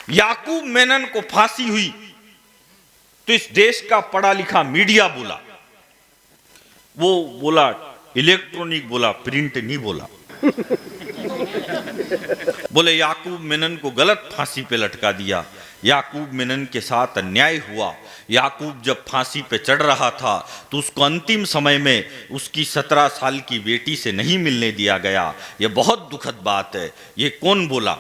याकूब मेनन को फांसी हुई तो इस देश का पढ़ा लिखा मीडिया बोला, वो बोला इलेक्ट्रॉनिक बोला, प्रिंट नहीं बोला। बोले याकूब मेनन को गलत फांसी पे लटका दिया, याकूब मेनन के साथ अन्याय हुआ। याकूब जब फांसी पे चढ़ रहा था तो उसको अंतिम समय में उसकी 17 साल की बेटी से नहीं मिलने दिया गया। यह बहुत दुखद बात है। ये कौन बोला?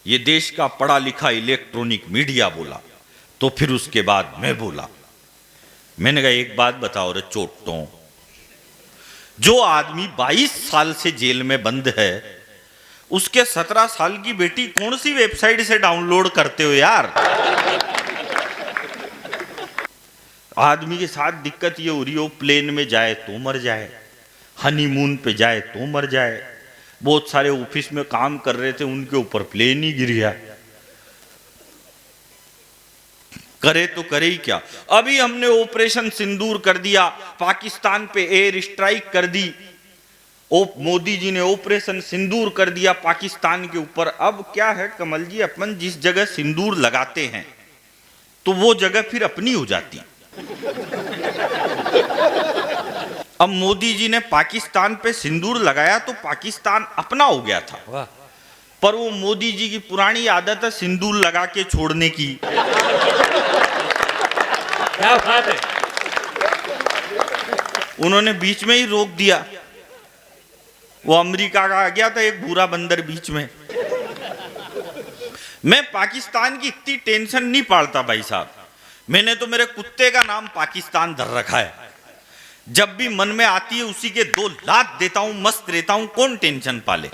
ये देश का पढ़ा लिखा इलेक्ट्रॉनिक मीडिया बोला। तो फिर उसके बाद मैं बोला, मैंने कहा एक बात बताओ रे चोटों, जो आदमी 22 साल से जेल में बंद है उसके 17 साल की बेटी कौन सी वेबसाइट से डाउनलोड करते हो यार? आदमी के साथ दिक्कत ये हो रही हो, प्लेन में जाए तो मर जाए, हनीमून पे जाए तो मर जाए। बहुत सारे ऑफिस में काम कर रहे थे, उनके ऊपर प्लेन ही गिर गया, करे तो करे ही क्या। अभी हमने ऑपरेशन सिंदूर कर दिया, पाकिस्तान पे एयर स्ट्राइक कर दी। मोदी जी ने ऑपरेशन सिंदूर कर दिया पाकिस्तान के ऊपर। अब क्या है कमल जी, अपन जिस जगह सिंदूर लगाते हैं तो वो जगह फिर अपनी हो जाती। अब मोदी जी ने पाकिस्तान पे सिंदूर लगाया तो पाकिस्तान अपना हो गया था, पर वो मोदी जी की पुरानी आदत है सिंदूर लगा के छोड़ने की। क्या बात है। उन्होंने बीच में ही रोक दिया। वो अमेरिका का आ गया था एक भूरा बंदर बीच में। मैं पाकिस्तान की इतनी टेंशन नहीं पालता भाई साहब, मैंने तो मेरे कुत्ते का नाम पाकिस्तान धर रखा है। जब भी मन में आती है उसी के 2 लात देता हूं, मस्त रहता हूं, कौन टेंशन पाले।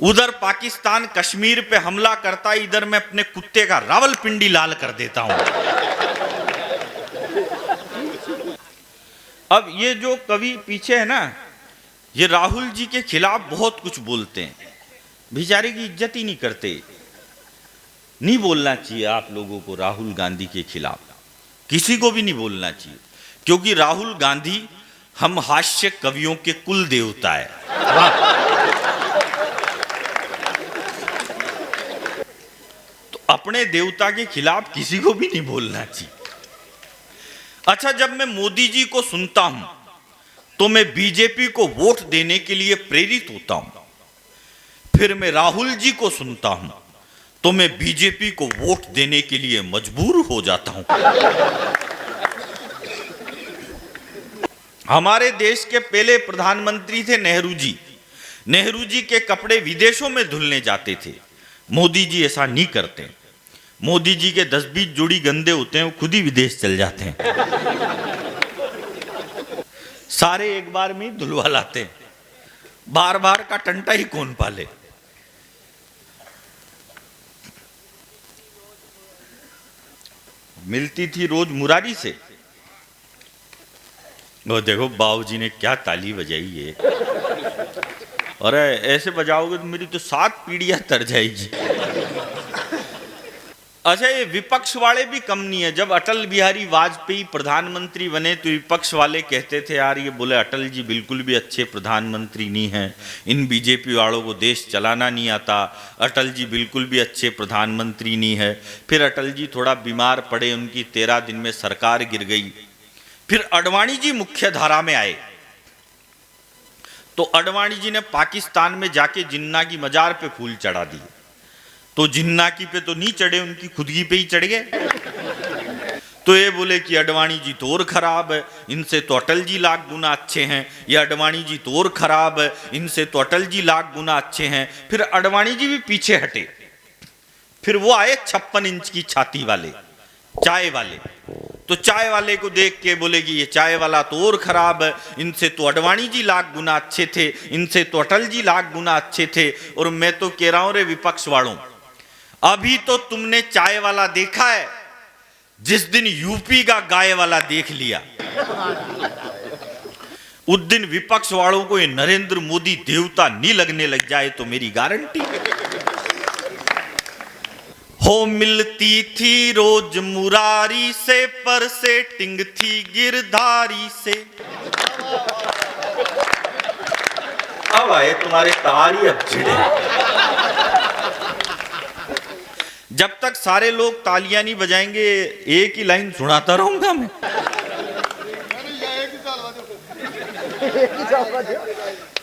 उधर पाकिस्तान कश्मीर पे हमला करता है, इधर मैं अपने कुत्ते का रावलपिंडी लाल कर देता हूं। अब ये जो कवि पीछे है ना, ये राहुल जी के खिलाफ बहुत कुछ बोलते हैं, बेचारे की इज्जत ही नहीं करते। नहीं बोलना चाहिए आप लोगों को राहुल गांधी के खिलाफ, किसी को भी नहीं बोलना चाहिए, क्योंकि राहुल गांधी हम हास्य कवियों के कुल देवता है। तो अपने देवता के खिलाफ किसी को भी नहीं बोलना चाहिए। अच्छा, जब मैं मोदी जी को सुनता हूं तो मैं बीजेपी को वोट देने के लिए प्रेरित होता हूं, फिर मैं राहुल जी को सुनता हूं तो मैं बीजेपी को वोट देने के लिए मजबूर हो जाता हूं। हमारे देश के पहले प्रधानमंत्री थे नेहरू जी। नेहरू जी के कपड़े विदेशों में धुलने जाते थे, मोदी जी ऐसा नहीं करते। मोदी जी के 10-20 जोड़ी गंदे होते हैं, वो खुद ही विदेश चल जाते हैं। सारे एक बार में ही धुलवा लाते हैं, बार बार का टंटा ही कौन पाले। मिलती थी रोज मुरारी से। वो देखो बाबूजी ने क्या ताली बजाई है, अरे ऐसे बजाओगे तो मेरी तो 7 पीढ़ियां तर जाएगी। अच्छा, ये विपक्ष वाले भी कम नहीं है। जब अटल बिहारी वाजपेयी प्रधानमंत्री बने तो विपक्ष वाले कहते थे यार ये बोले अटल जी बिल्कुल भी अच्छे प्रधानमंत्री नहीं हैं, इन बीजेपी वालों को देश चलाना नहीं आता, अटल जी बिल्कुल भी अच्छे प्रधानमंत्री नहीं है। फिर अटल जी थोड़ा बीमार पड़े, उनकी 13 दिन में सरकार गिर गई। फिर अडवाणी जी मुख्य धारा में आए तो अडवाणी जी ने पाकिस्तान में जाके जिन्ना की मजार पे फूल चढ़ा दिए। तो जिन्ना की पे तो नहीं चढ़े, उनकी खुद की पे ही चढ़ गए। तो ये बोले कि अडवाणी जी तो और खराब है, इनसे तो अटल जी लाख गुना अच्छे हैं। ये अडवाणी जी तो और खराब है, इनसे तो अटल जी लाख गुना अच्छे हैं। फिर अडवाणी जी भी पीछे हटे। फिर वो आए 56 इंच की छाती वाले, चाय वाले। तो चाय वाले को देख के बोले कि ये चाय वाला तो और खराब है, इनसे तो अडवाणी जी लाख गुना अच्छे थे, इनसे तो अटल जी लाख गुना अच्छे थे। और मैं तो कह रहा हूं रे विपक्ष वालों, अभी तो तुमने चाय वाला देखा है, जिस दिन यूपी का गाय वाला देख लिया उस दिन विपक्ष वालों को ये नरेंद्र मोदी देवता नहीं लगने लग जाए तो मेरी गारंटी। हो मिलती थी रोज मुरारी से, पर सेटिंग थी गिरधारी से। अब आए तुम्हारे तारी अब छिड़े। जब तक सारे लोग तालियां नहीं बजाएंगे एक ही लाइन सुनाता रहूंगा मैं।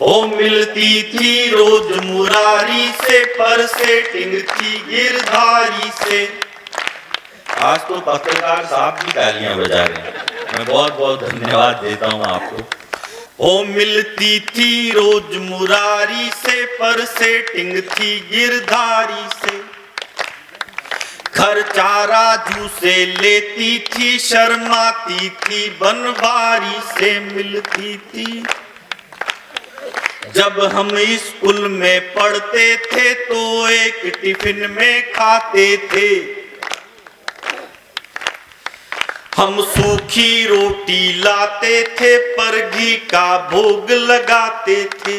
ओ मिलती थी रोज मुरारी से, पर सेटिंग थी गिरधारी से। आज तो पत्रकार साहब भी तालियां बजा रहे हैं, मैं बहुत बहुत धन्यवाद देता हूं आपको। ओ मिलती थी रोज मुरारी से, पर सेटिंग थी गिरधारी से। खर्चा राजू से लेती थी, शर्माती थी बनवारी से मिलती थी। जब हम स्कूल में पढ़ते थे तो एक टिफिन में खाते थे। हम सूखी रोटी लाते थे, पर घी का भोग लगाते थे।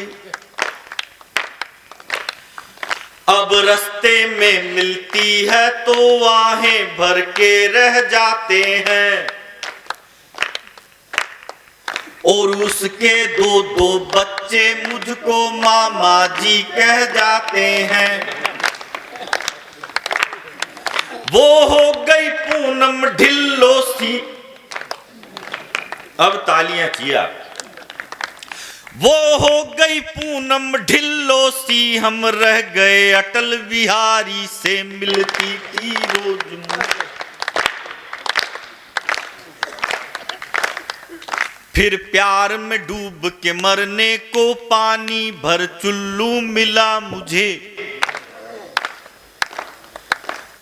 अब रास्ते में मिलती है तो आहें भर के रह जाते हैं, और उसके दो दो बच्चे मुझको मामा जी कह जाते हैं। वो हो गई पूनम ढिल्लो सी, अब तालियां किया। वो हो गई पूनम ढिल्लो सी, हम रह गए अटल बिहारी से मिलती थी रोज। फिर प्यार में डूब के मरने को पानी भर चुल्लू मिला मुझे।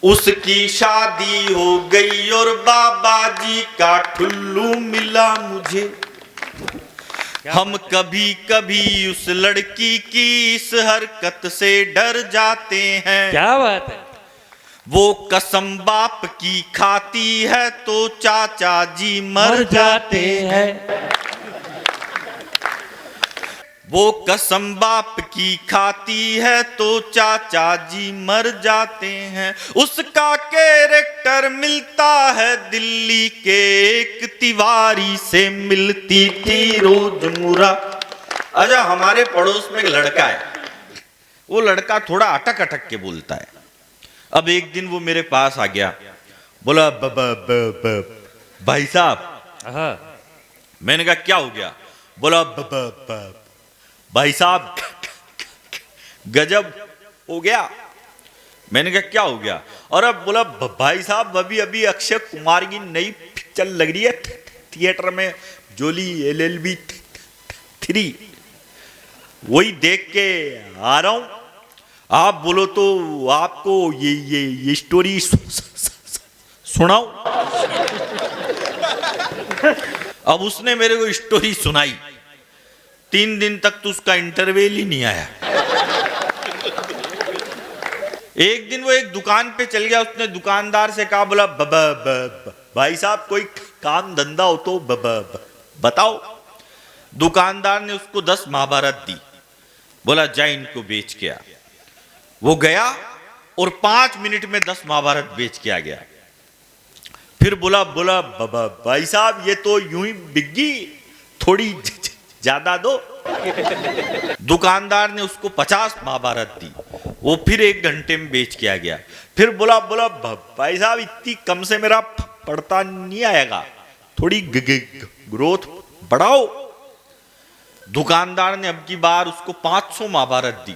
उसकी शादी हो गई और बाबा जी का ठुल्लू मिला मुझे। हम कभी कभी उस लड़की की इस हरकत से डर जाते हैं। क्या बात है। वो कसम बाप की खाती है तो चाचा जी मर जाते हैं। वो कसम बाप की खाती है तो चाचा जी मर जाते हैं। उसका कैरेक्टर मिलता है दिल्ली के एक तिवारी से मिलती थी रोज मुरा। अच्छा, हमारे पड़ोस में एक लड़का है, वो लड़का थोड़ा अटक अटक के बोलता है। अब एक दिन वो मेरे पास आ गया, बोला भाई साहब। मैंने कहा क्या हो गया? बोला भाई साहब गजब हो गया। मैंने कहा क्या हो गया? और अब बोला भाई साहब अभी अभी अक्षय कुमार की नई पिक्चर लग रही है थिएटर में, जोली LLB 3, वही देख के आ रहा हूं। आप बोलो तो आपको ये स्टोरी सुनाऊं? अब उसने मेरे को स्टोरी सुनाई। 3 दिन तक तो उसका इंटरवल ही नहीं आया। एक दिन वो एक दुकान पे चल गया, उसने दुकानदार से कहा, बोला भाई साहब कोई काम धंधा हो तो बताओ। दुकानदार ने उसको 10 महाभारत दी, बोला जा इनको बेच के आ। वो गया और 5 मिनट में 10 महाभारत बेच के आ गया। फिर बोला भाई साहब ये तो यूं ही बिक गई, थोड़ी ज्यादा दो। दुकानदार ने उसको 50 महाभारत दी, वो फिर 1 घंटे में बेच के आ गया। फिर बोला भाई साहब इतनी कम से मेरा पड़ता नहीं आएगा, थोड़ी ग्रोथ बढ़ाओ। दुकानदार ने अब की बार उसको 500 महाभारत दी,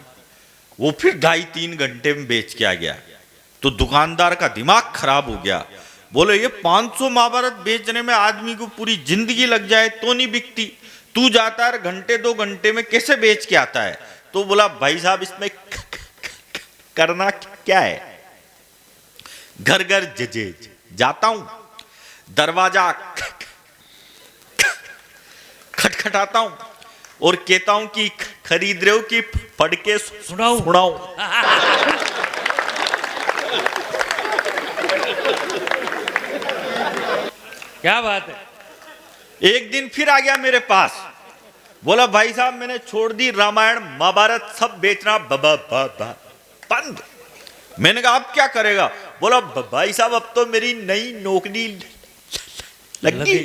वो फिर 2.5-3 घंटे में बेच के आ गया। तो दुकानदार का दिमाग खराब हो गया, बोले ये 500 महाभारत बेचने में आदमी को पूरी जिंदगी लग जाए तो नहीं बिकती, तू जाता है घंटे 2 घंटे में कैसे बेच के आता है? तो बोला भाई साहब इसमें करना क्या है? घर घर जाता हूं, दरवाजा खटखटाता हूं और कहता हूं कि खरीद रहे हो कि पढ़ के सुनाओ। क्या बात है। एक दिन फिर आ गया मेरे पास, बोला भाई साहब मैंने छोड़ दी रामायण महाभारत सब बेचना बंद। मैंने कहा अब क्या करेगा? बोला भाई साहब अब तो मेरी नई नौकरी लगी।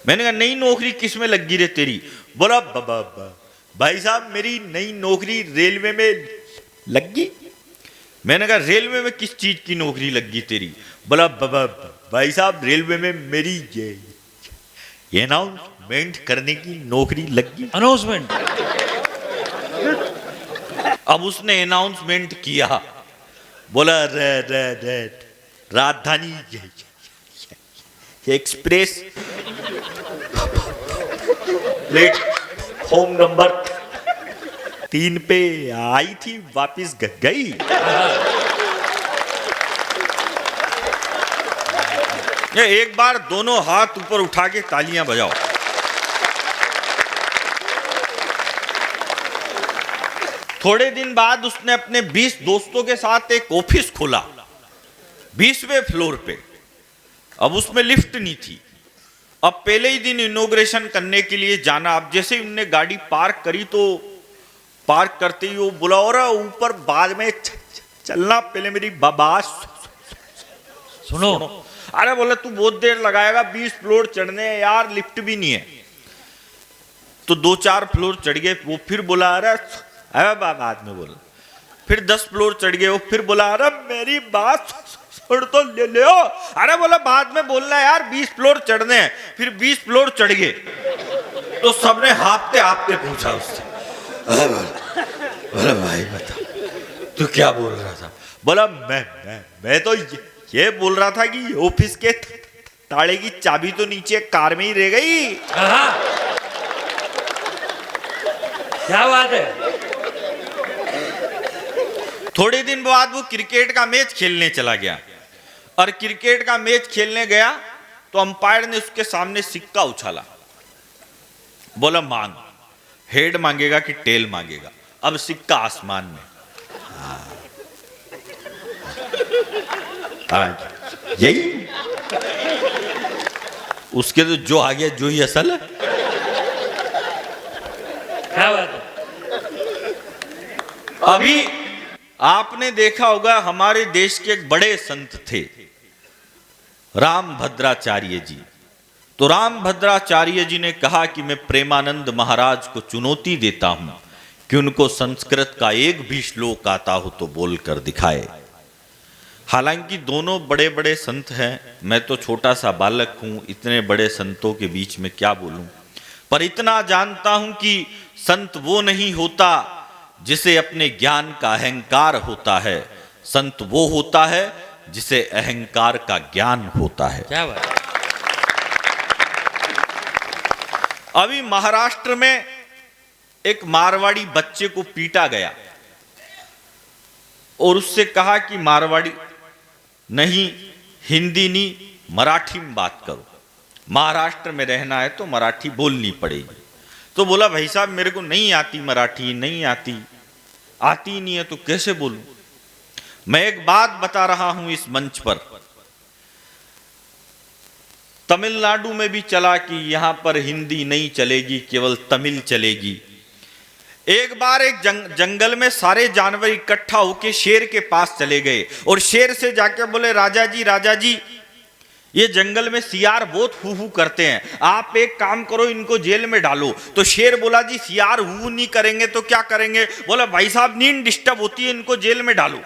मैंने कहा नई नौकरी किस में लगी रे तेरी? बोला भाई साहब मेरी नई नौकरी रेलवे में लगी। मैंने कहा रेलवे में किस चीज की नौकरी लगी तेरी? बोला भाई साहब रेलवे में मेरी ये अनाउंसमेंट करने की नौकरी लगी। अनाउंसमेंट। अब उसने अनाउंसमेंट किया, बोला राजधानी एक्सप्रेस प्लेटफॉर्म नंबर 3 पे आई थी, वापिस गई। ये एक बार दोनों हाथ ऊपर उठा के तालियां बजाओ। थोड़े दिन बाद उसने अपने 20 दोस्तों के साथ एक ऑफिस खोला 20वें फ्लोर पे। अब उसमें लिफ्ट नहीं थी। अब पहले ही दिन इनॉग्रेशन करने के लिए जाना। अब जैसे ही उनने गाड़ी पार्क करी तो पार्क करते ही वो बोला और ऊपर बाद में चलना, पहले मेरी बात सुनो। अरे बोला तू बहुत देर लगाएगा, 20 फ्लोर चढ़ने यार, लिफ्ट भी नहीं है। तो 2-4 फ्लोर चढ़ गए। वो फिर बोला अरे बाद में बोला। फिर 10 फ्लोर चढ़ गए। वो फिर बोला अरे मेरी बात सुन तो ले हो। अरे बोला बाद में बोलना यार, 20 फ्लोर चढ़ने हैं। फिर 20 फ्लोर चढ़ गए तो सबने हाफते हाफते पूछा उससे, बोला भाई बता तू क्या बोल रहा था? बोला मैं तो ये बोल रहा था कि ऑफिस के ताले की चाबी तो नीचे कार में ही रह गई। क्या बात है। थोड़े दिन बाद वो क्रिकेट का मैच खेलने चला गया और क्रिकेट का मैच खेलने गया तो अंपायर ने उसके सामने सिक्का उछाला। बोला मांग, हेड मांगेगा कि टेल मांगेगा? अब सिक्का आसमान में। यही उसके तो जो आ गया जो ही असल है। क्या बात है। अभी आपने देखा होगा हमारे देश के एक बड़े संत थे रामभद्राचार्य जी। तो रामभद्राचार्य जी ने कहा कि मैं प्रेमानंद महाराज को चुनौती देता हूं कि उनको संस्कृत का एक भी श्लोक आता हो तो बोलकर दिखाए। हालांकि दोनों बड़े बड़े संत हैं, मैं तो छोटा सा बालक हूं, इतने बड़े संतों के बीच में क्या बोलूं। पर इतना जानता हूं कि संत वो नहीं होता जिसे अपने ज्ञान का अहंकार होता है, संत वो होता है जिसे अहंकार का ज्ञान होता है। क्या बात है। अभी महाराष्ट्र में एक मारवाड़ी बच्चे को पीटा गया और उससे कहा कि मारवाड़ी नहीं, हिंदी नहीं, मराठी में बात करो, महाराष्ट्र में रहना है तो मराठी बोलनी पड़ेगी। तो बोला भाई साहब मेरे को नहीं आती मराठी, नहीं आती नहीं है तो कैसे बोलूं? मैं एक बात बता रहा हूं इस मंच पर, तमिलनाडु में भी चला कि यहां पर हिंदी नहीं चलेगी, केवल तमिल चलेगी। एक बार एक जंगल में सारे जानवर इकट्ठा होकर शेर के पास चले गए और शेर से जाके बोले राजा जी ये जंगल में सियार बहुत हू हू करते हैं, आप एक काम करो इनको जेल में डालो। तो शेर बोला जी सियार हू नहीं करेंगे तो क्या करेंगे? बोला भाई साहब नींद डिस्टर्ब होती है, इनको जेल में डालो।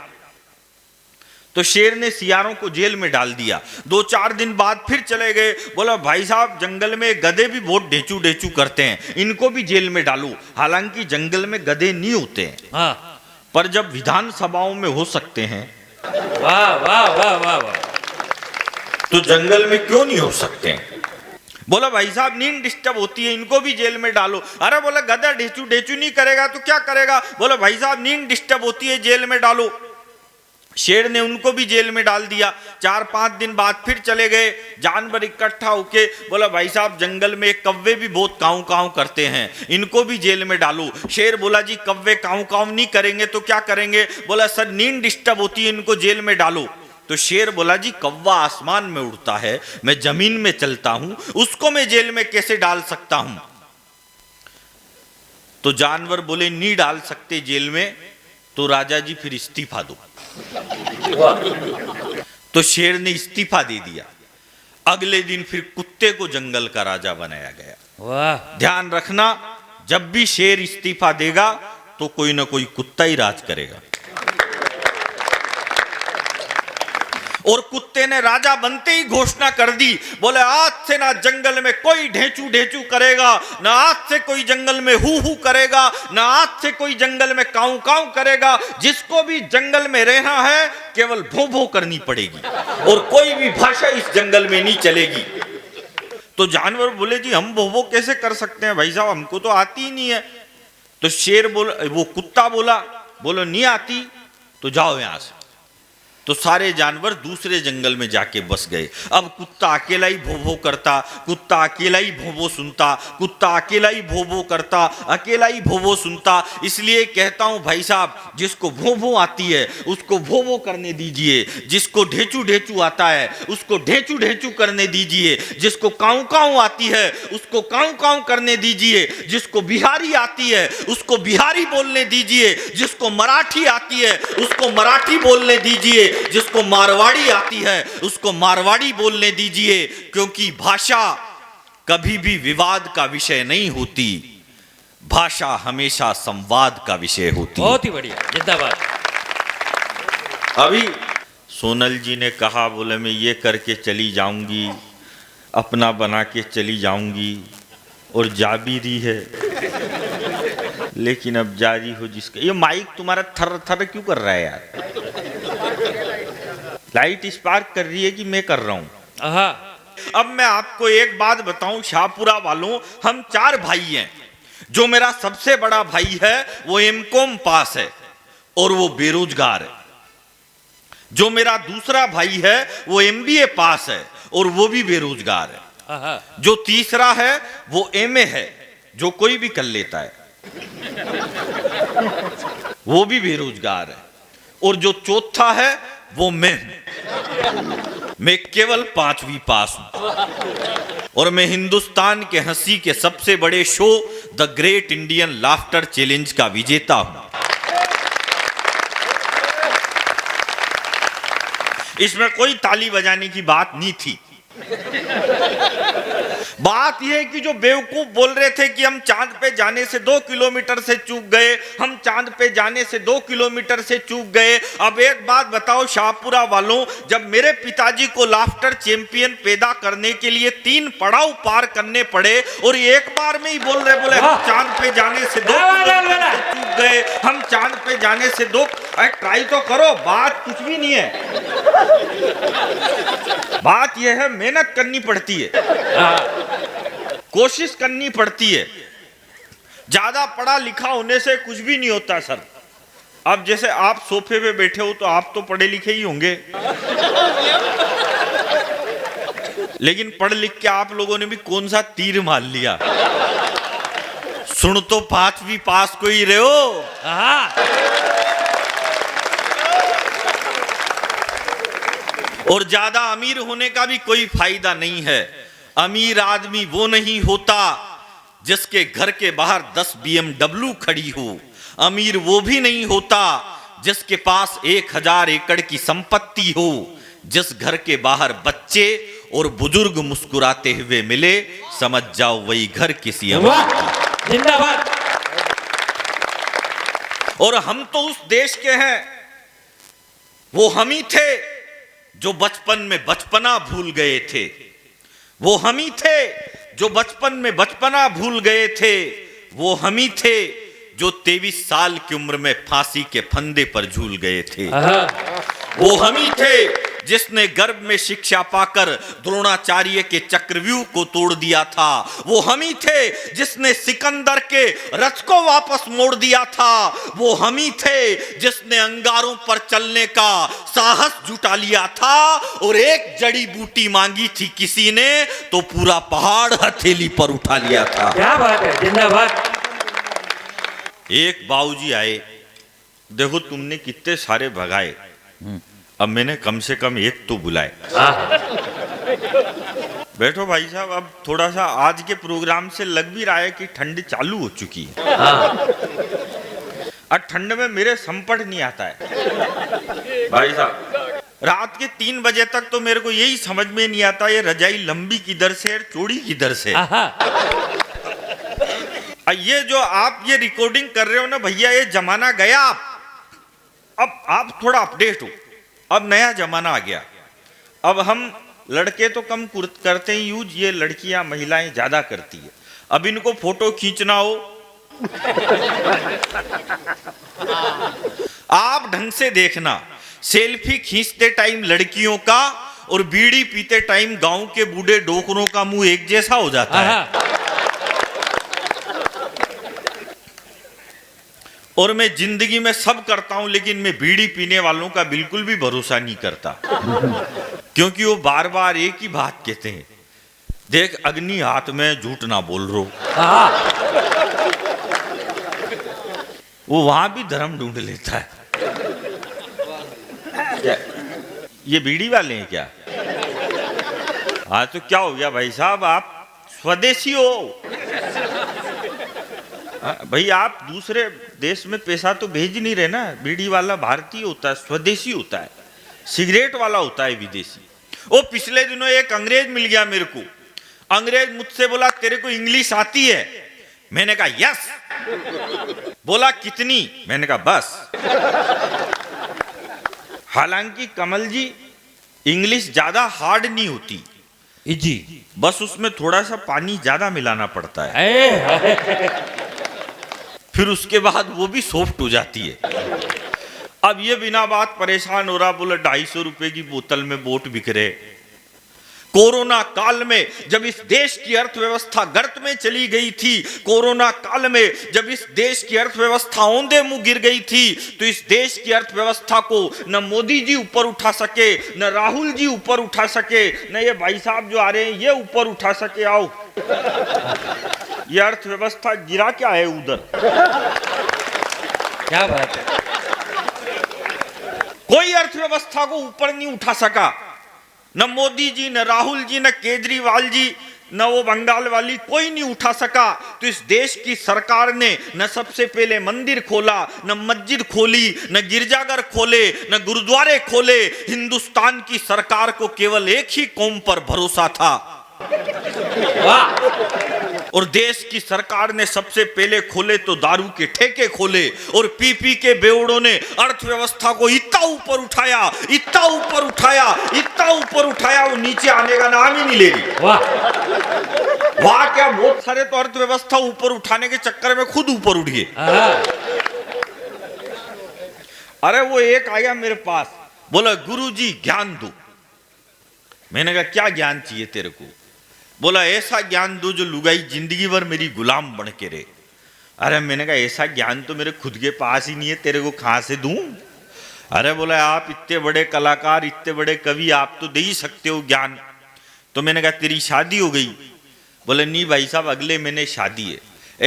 तो शेर ने सियारों को जेल में डाल दिया। 2-4 दिन बाद फिर चले गए, बोला भाई साहब जंगल में गधे भी बहुत ढेचू ढेचू करते हैं, इनको भी जेल में डालो। हालांकि जंगल में गधे नहीं होते हैं, हाँ। पर जब विधानसभाओं में हो सकते हैं, वाह वाह वाह वाह वाह, तो जंगल में क्यों नहीं हो सकते हैं? बोला भाई साहब नींद डिस्टर्ब होती है, इनको भी जेल में डालो। अरे बोला गधा ढेचू ढेचू नहीं करेगा तो क्या करेगा? बोला भाई साहब नींद डिस्टर्ब होती है, जेल में डालो। शेर ने उनको भी जेल में डाल दिया। 4-5 दिन बाद फिर चले गए, जानवर इकट्ठा होके बोला भाई साहब जंगल में कौवे भी बहुत काऊ काऊ करते हैं, इनको भी जेल में डालो। शेर बोला जी कौवे काऊ काऊ नहीं करेंगे तो क्या करेंगे? बोला सर नींद डिस्टर्ब होती है, इनको जेल में डालो। तो शेर बोला जी कौवा आसमान में उड़ता है, मैं जमीन में चलता हूं, उसको मैं जेल में कैसे डाल सकता हूं? तो जानवर बोले नहीं डाल सकते जेल में, तो राजा जी फिर इस्तीफा दो। तो शेर ने इस्तीफा दे दिया। अगले दिन फिर कुत्ते को जंगल का राजा बनाया गया। वाह। ध्यान रखना, जब भी शेर इस्तीफा देगा तो कोई ना कोई कुत्ता ही राज करेगा। और कुत्ते ने राजा बनते ही घोषणा कर दी, बोले आज से ना जंगल में कोई ढेंचू ढेंचू करेगा, ना आज से कोई जंगल में हू हू करेगा, ना आज से कोई जंगल में काऊ काऊ करेगा। जिसको भी जंगल में रहना है केवल भो भो करनी पड़ेगी और कोई भी भाषा इस जंगल में नहीं चलेगी। तो जानवर बोले जी हम भो भो कैसे कर सकते हैं भाई साहब, हमको तो आती ही नहीं है। तो शेर बोला, वो कुत्ता बोला, बोलो नहीं आती तो जाओ यहां से। तो सारे जानवर दूसरे जंगल में जाके बस गए। अब कुत्ता अकेला ही भो भो करता, कुत्ता अकेला ही भो भो सुनता, कुत्ता अकेला ही भो भो करता, अकेला ही भो भो सुनता। इसलिए कहता हूं भाई साहब, जिसको भो भो आती है उसको भो भो करने दीजिए, जिसको ढेचू ढेचू आता है उसको ढेचू ढेचू करने दीजिए, जिसको काऊ काऊ आती है उसको काऊ काऊ करने दीजिए, जिसको बिहारी आती है उसको बिहारी बोलने दीजिए, जिसको मराठी आती है उसको मराठी बोलने दीजिए, जिसको मारवाड़ी आती है उसको मारवाड़ी बोलने दीजिए। क्योंकि भाषा कभी भी विवाद का विषय नहीं होती, भाषा हमेशा संवाद का विषय होती। बहुत ही बढ़िया, जिंदाबाद। अभी सोनल जी ने कहा, बोले मैं ये करके चली जाऊंगी, अपना बना के चली जाऊंगी, और जा भी रही है। लेकिन अब जा रही हो जिसका, ये माइक तुम्हारा थर थर क्यों कर रहा है यार? लाइट स्पार्क कर रही है कि मैं कर रहा हूं? अब मैं आपको एक बात बताऊं शाहपुरा वालों, हम 4 भाई हैं। जो मेरा सबसे बड़ा भाई है वो एमकॉम पास है और वो बेरोजगार है। जो मेरा दूसरा भाई है वो एमबीए पास है और वो भी बेरोजगार है। जो तीसरा है वो एमए है, जो कोई भी कर लेता है, वो भी बेरोजगार है। और जो चौथा है वो मैं केवल 5वीं पास हूं और मैं हिंदुस्तान के हंसी के सबसे बड़े show the great Indian laughter challenge का विजेता हूं। इसमें कोई ताली बजाने की बात नहीं थी। बात यह है कि जो बेवकूफ बोल रहे थे कि हम चांद पे जाने से 2 किलोमीटर से चूक गए, हम चांद पे जाने से 2 किलोमीटर से चूक गए। अब एक बात बताओ शाहपुरा वालों, जब मेरे पिताजी को लाफ्टर चैंपियन पैदा करने के लिए 3 पड़ाव पार करने पड़े और एक बार में ही बोल रहे, बोले हम चांद पे जाने से 2 किलोमीटर से चूक गए, हम चांद पे जाने से 2। अरे ट्राई तो करो, बात कुछ भी नहीं है। बात यह है मेहनत करनी पड़ती है, कोशिश करनी पड़ती है। ज्यादा पढ़ा लिखा होने से कुछ भी नहीं होता सर। अब जैसे आप सोफे पे बैठे हो तो आप तो पढ़े लिखे ही होंगे, लेकिन पढ़ लिख के आप लोगों ने भी कौन सा तीर मार लिया। सुन तो 5वीं पास को ही रहे हो। और ज्यादा अमीर होने का भी कोई फायदा नहीं है। अमीर आदमी वो नहीं होता जिसके घर के बाहर 10 BMW खड़ी हो। अमीर वो भी नहीं होता जिसके पास 1000 एकड़ की संपत्ति हो। जिस घर के बाहर बच्चे और बुजुर्ग मुस्कुराते हुए मिले, समझ जाओ वही घर किसी अमीर की। जिंदाबाद। और हम तो उस देश के हैं, वो हम ही थे जो बचपन में बचपना भूल गए थे। वो हम ही थे जो बचपन में बचपना भूल गए थे। वो हम ही थे जो 23 साल की उम्र में फांसी के फंदे पर झूल गए थे। वो हम ही थे जिसने गर्भ में शिक्षा पाकर द्रोणाचार्य के चक्रव्यूह को तोड़ दिया था। वो हम ही थे जिसने सिकंदर के रथ को वापस मोड़ दिया था। वो हम ही थे जिसने अंगारों पर चलने का साहस जुटा लिया था। और एक जड़ी बूटी मांगी थी किसी ने तो पूरा पहाड़ हथेली पर उठा लिया था। क्या बात है, जिंदाबाद। एक बाबूजी आए, देखो तुमने कितने सारे भगाए, अब मैंने कम से कम एक तो बुलाए। बैठो भाई साहब। अब थोड़ा सा आज के प्रोग्राम से लग भी रहा है कि ठंड चालू हो चुकी है। और ठंड में मेरे संपट नहीं आता है भाई साहब। रात के 3 बजे तक तो मेरे को यही समझ में नहीं आता ये रजाई लंबी किधर से और चौड़ी किधर से। ये जो आप ये रिकॉर्डिंग कर रहे हो ना भैया, ये जमाना गया। अब आप थोड़ा अपडेट हो, अब नया जमाना आ गया। अब हम लड़के तो कम करते ही यूज, ये लड़कियां महिलाएं ज्यादा करती है। अब इनको फोटो खींचना हो, आप ढंग से देखना, सेल्फी खींचते टाइम लड़कियों का और बीड़ी पीते टाइम गांव के बूढ़े डोकरों का मुंह एक जैसा हो जाता है। और मैं जिंदगी में सब करता हूं, लेकिन मैं बीड़ी पीने वालों का बिल्कुल भी भरोसा नहीं करता, क्योंकि वो बार बार एक ही बात कहते हैं, देख अग्नि हाथ में, झूठ ना बोल रो। वो वहां भी धर्म ढूंढ लेता है। क्या ये बीड़ी वाले हैं क्या? हाँ तो क्या हो गया भाई साहब, आप स्वदेशी हो भाई, आप दूसरे देश में पैसा तो भेज नहीं रहे ना। बीड़ी वाला भारतीय होता है, स्वदेशी होता है, सिगरेट वाला होता है विदेशी। वो पिछले दिनों एक अंग्रेज मिल गया मेरे को, अंग्रेज मुझसे बोला तेरे को इंग्लिश आती है? मैंने कहा यस। बोला कितनी? मैंने कहा बस। हालांकि कमल जी इंग्लिश ज्यादा हार्ड नहीं होती जी, बस उसमें थोड़ा सा पानी ज्यादा मिलाना पड़ता है, फिर उसके बाद वो भी सॉफ्ट हो जाती है। अब ये बिना बात परेशान हो रहा, बोला 250 रुपए की बोतल में बोट बिक रहे। कोरोना काल में जब इस देश की अर्थव्यवस्था गर्त में चली गई थी, कोरोना काल में जब इस देश की अर्थव्यवस्था औंधे मुंह गिर गई थी, तो इस देश की अर्थव्यवस्था को न मोदी जी ऊपर उठा सके, न राहुल जी ऊपर उठा सके, न ये भाई साहब जो आ रहे हैं ये ऊपर उठा सके। आओ ये अर्थव्यवस्था गिरा क्या है उधर, क्या बात है। कोई अर्थव्यवस्था को ऊपर नहीं उठा सका, न मोदी जी, न राहुल जी, न केजरीवाल जी, न वो बंगाल वाली, कोई नहीं उठा सका। तो इस देश की सरकार ने न सबसे पहले मंदिर खोला, न मस्जिद खोली, न गिरजाघर खोले, न गुरुद्वारे खोले। हिंदुस्तान की सरकार को केवल एक ही कौम पर भरोसा था, और देश की सरकार ने सबसे पहले खोले तो दारू के ठेके खोले, और पी के बेवड़ों ने अर्थव्यवस्था को इतना ऊपर उठाया, इतना ऊपर उठाया, इतना ऊपर उठाया, वो नीचे आने का नाम ही नहीं ले रही। वाह क्या, बहुत सारे तो अर्थव्यवस्था ऊपर उठाने के चक्कर में खुद ऊपर उठ गए। अरे वो एक आया मेरे पास, बोला गुरुजी ज्ञान दो। मैंने कहा क्या ज्ञान चाहिए तेरे को? बोला ऐसा ज्ञान दो जो लुगाई जिंदगी भर मेरी गुलाम बन के रहे। अरे मैंने कहा ऐसा ज्ञान तो मेरे खुद के पास ही नहीं है, तेरे को कहां से दूं? अरे बोला आप इतने बड़े कलाकार, इतने बड़े कवि, आप तो दे ही सकते हो ज्ञान। तो मैंने कहा तेरी शादी हो गई? बोले नहीं भाई साहब अगले महीने शादी है।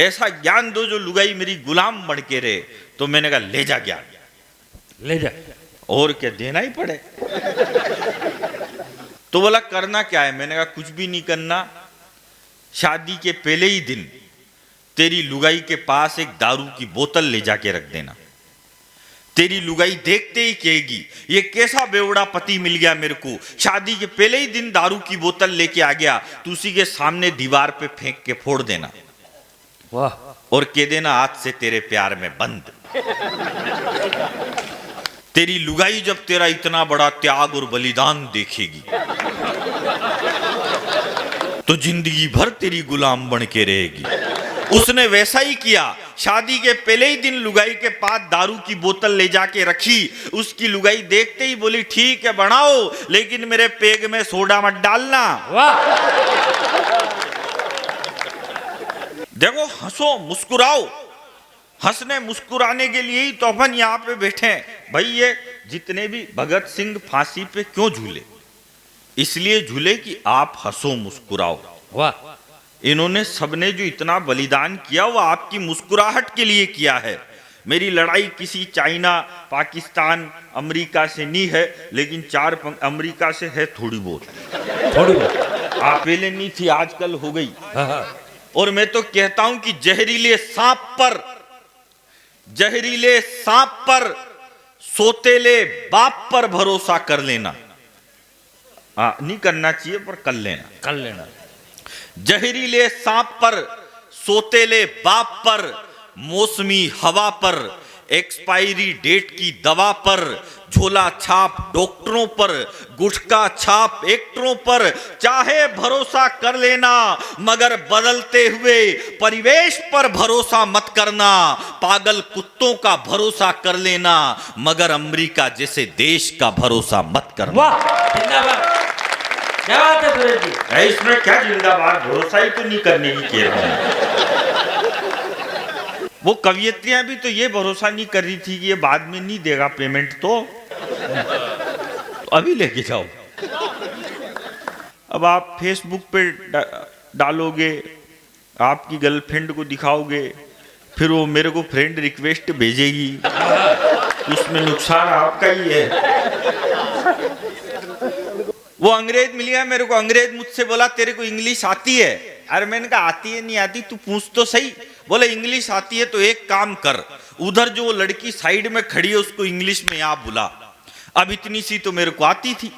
ऐसा ज्ञान दो जो लुगाई मेरी गुलाम बन के रहे। तो मैंने कहा ले जा ज्ञान, ले जा। और क्या देना ही पड़े। तो बोला करना क्या है? मैंने कहा कुछ भी नहीं करना, शादी के पहले ही दिन तेरी लुगाई के पास एक दारू की बोतल ले जाके रख देना। तेरी लुगाई देखते ही कहेगी ये कैसा बेवड़ा पति मिल गया मेरे को, शादी के पहले ही दिन दारू की बोतल लेके आ गया। तू उसी के सामने दीवार पे फेंक के फोड़ देना। वाह। और कह देना आज से तेरे प्यार में बंद। तेरी लुगाई जब तेरा इतना बड़ा त्याग और बलिदान देखेगी तो जिंदगी भर तेरी गुलाम बन के रहेगी। उसने वैसा ही किया, शादी के पहले ही दिन लुगाई के पास दारू की बोतल ले जाके रखी। उसकी लुगाई देखते ही बोली ठीक है बनाओ, लेकिन मेरे पेग में सोडा मत डालना। वाह। देखो हंसो मुस्कुराओ, हंसने मुस्कुराने के लिए ही तो अपन यहाँ पे बैठे हैं। भाई ये जितने भी भगत सिंह फांसी पे क्यों झूले? इसलिए झूले कि आप हंसो मुस्कुराओ। वाह। इन्होंने सबने जो इतना बलिदान किया वो आपकी मुस्कुराहट के लिए किया है। मेरी लड़ाई किसी चाइना, पाकिस्तान, अमेरिका से नहीं है, लेकिन अमेरिका से है थोड़ी बहुत। आप पहले नहीं थी, आजकल हो गई। और मैं तो कहता हूं कि जहरीले सांप पर सोतेले बाप पर भरोसा कर लेना। नहीं करना चाहिए पर कर लेना। जहरीले सांप पर, सोतेले बाप पर, मौसमी हवा पर, एक्सपायरी डेट की दवा पर, झोला छाप डॉक्टरों पर, गुटखा छाप एक्टरों पर चाहे भरोसा कर लेना, मगर बदलते हुए परिवेश पर भरोसा मत करना। पागल कुत्तों का भरोसा कर लेना, मगर अमेरिका जैसे देश का भरोसा मत करना। वाह, जिंदाबाद, क्या बात है सुरेश जी। है इसमें क्या जिंदाबाद, भरोसा ही तो नहीं करने की कह रहा हूं। वो कवियत्रियां भी तो ये भरोसा नहीं कर रही थी कि ये बाद में नहीं देगा पेमेंट, तो अभी लेके जाओ। अब आप फेसबुक पे डालोगे, आपकी गर्लफ्रेंड को दिखाओगे, फिर वो मेरे को फ्रेंड रिक्वेस्ट भेजेगी, उसमें नुकसान आपका ही है। वो अंग्रेज मिल गया मेरे को, अंग्रेज मुझसे बोला तेरे को इंग्लिश आती है? अरे मैंने कहा आती है नहीं आती तू पूछ तो सही। बोले इंग्लिश आती है तो एक काम कर, उधर जो वो लड़की साइड में खड़ी है उसको इंग्लिश में यहाँ बुला। अब इतनी सी तो मेरे को आती थी,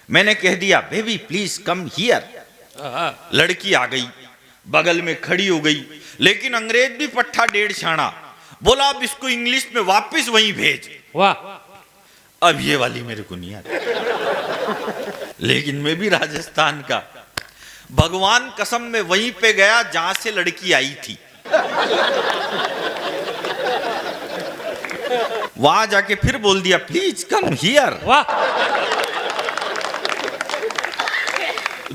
मैंने कह दिया बेबी प्लीज कम हियर। लड़की आ गई, बगल में खड़ी हो गई, लेकिन अंग्रेज भी पट्ठा डेढ़ छाना, बोला अब इसको इंग्लिश में वापस वहीं भेज। वाह, अब ये वाली मेरे को नहीं आती, लेकिन मैं भी राजस्थान का, भगवान कसम में वहीं पे गया जहां से लड़की आई थी, वहां जाके फिर बोल दिया प्लीज कम हियर। वाह,